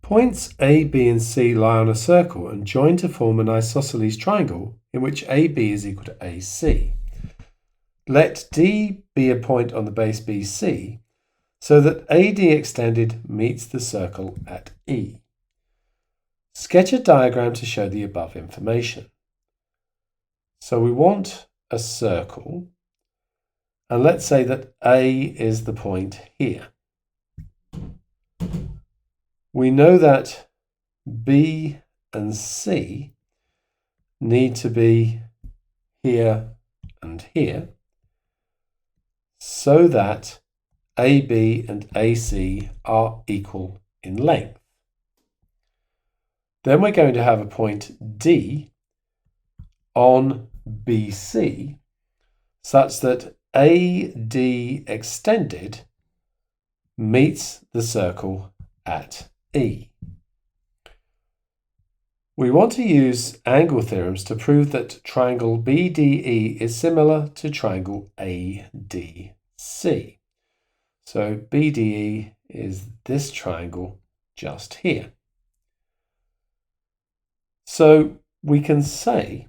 Points A, B and C lie on a circle and join to form an isosceles triangle in which AB is equal to AC. Let D be a point on the base BC so that AD extended meets the circle at E. Sketch a diagram to show the above information. So we want a circle, and let's say that A is the point here. We know that B and C need to be here and here so that AB and AC are equal in length. Then we're going to have a point D on BC such that AD extended meets the circle at E. We want to use angle theorems to prove that triangle BDE is similar to triangle ADC. So BDE is this triangle just here. So we can say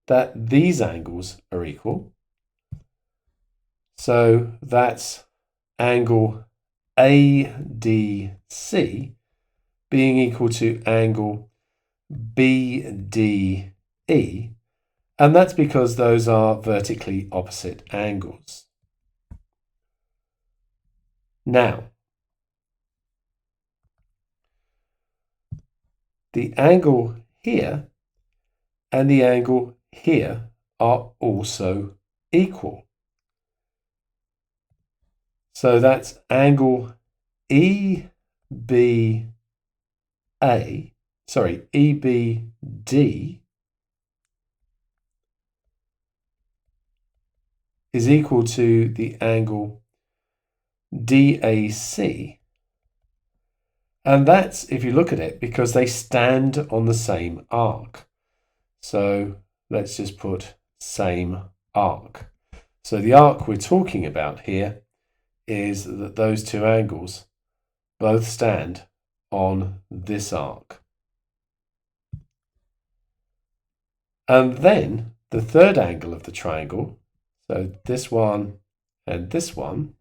that these angles are equal. So that's angle ADC being equal to angle BDE, and that's because those are vertically opposite angles. Now, the angle here and the angle here are also equal. So that's angle EBD is equal to the angle DAC. And that's, if you look at it, because they stand on the same arc. So let's just put same arc. So the arc we're talking about here is that those two angles both stand on this arc. And then the third angle of the triangle, so this one and this one,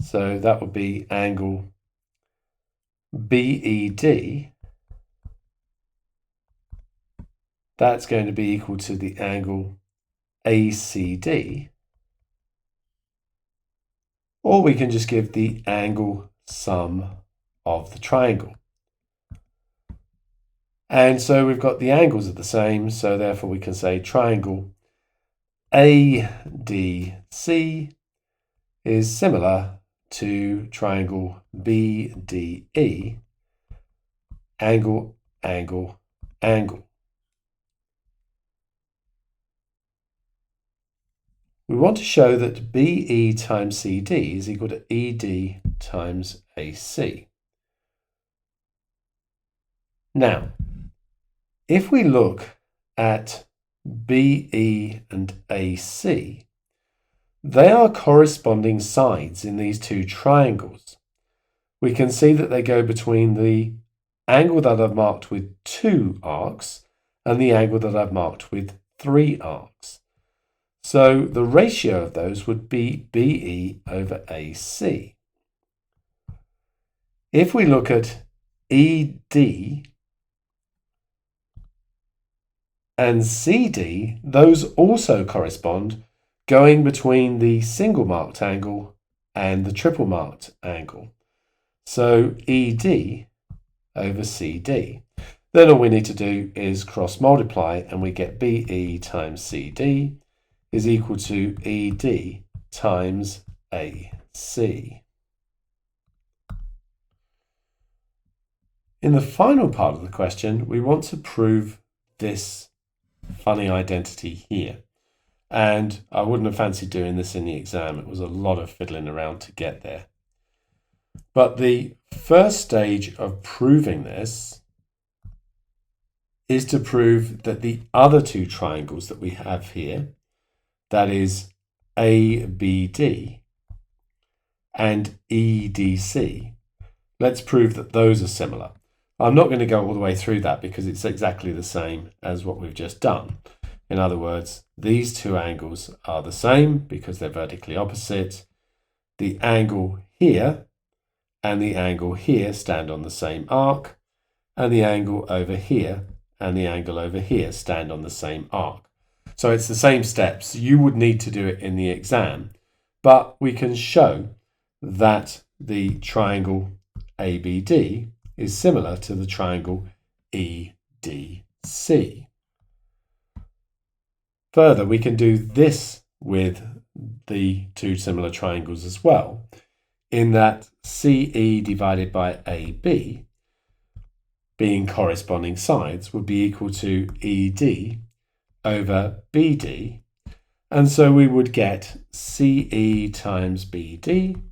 so that would be angle BED. That's going to be equal to the angle ACD. Or we can just give the angle sum of the triangle. And so we've got the angles are the same, so therefore we can say triangle ADC is similar to triangle BDE, angle, angle, angle. We want to show that BE times CD is equal to ED times AC. Now, if we look at BE and AC, they are corresponding sides in these two triangles. We can see that they go between the angle that I've marked with 2 arcs and the angle that I've marked with 3 arcs. So the ratio of those would be BE over AC. If we look at ED and CD, those also correspond, going between the single marked angle and the triple marked angle. So ED over CD. Then all we need to do is cross multiply and we get BE times CD is equal to ED times AC. In the final part of the question, we want to prove this funny identity here. And I wouldn't have fancied doing this in the exam. It was a lot of fiddling around to get there. But the first stage of proving this is to prove that the other two triangles that we have here, that is ABD and EDC, let's prove that those are similar. I'm not going to go all the way through that because it's exactly the same as what we've just done. In other words, these two angles are the same because they're vertically opposite. The angle here and the angle here stand on the same arc, and the angle over here and the angle over here stand on the same arc. So it's the same steps. You would need to do it in the exam, but we can show that the triangle ABD is similar to the triangle EDC. Further, we can do this with the two similar triangles as well, in that CE divided by AB, being corresponding sides, would be equal to ED over BD, and so we would get CE times BD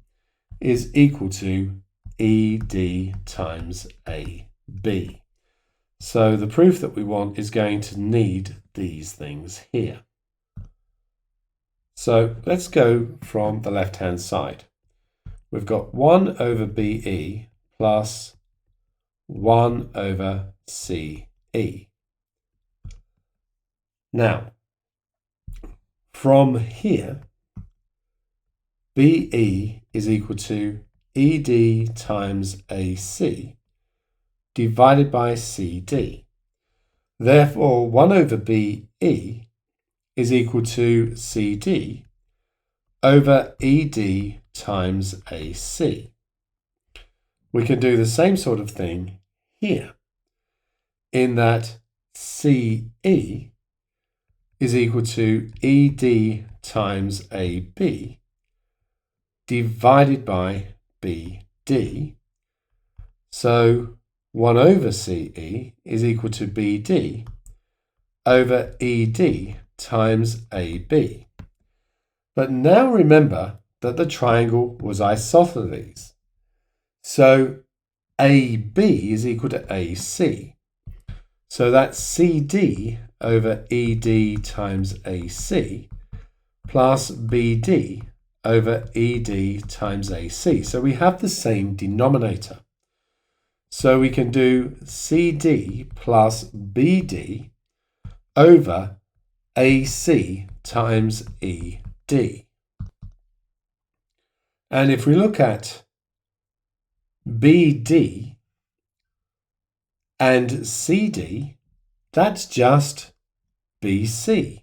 is equal to ED times AB. So the proof that we want is going to need these things here. So let's go from the left-hand side. We've got 1 over BE plus 1 over CE. Now, from here, BE is equal to ED times AC divided by CD. Therefore, 1 over BE is equal to CD over ED times AC. We can do the same sort of thing here, in that CE is equal to ED times AB divided by BD. So 1 over CE is equal to BD over ED times AB. But now remember that the triangle was isosceles. So AB is equal to AC. So that's CD over ED times AC plus BD over ED times AC. So we have the same denominator. So we can do CD plus BD over AC times ED. And if we look at BD and CD, that's just BC.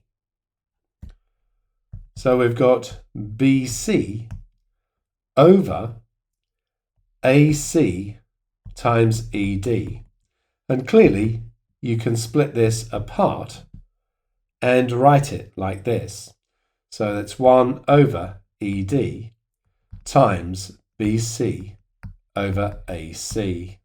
So we've got BC over AC times ED. And clearly you can split this apart and write it like this. So that's 1 over ED times BC over AC.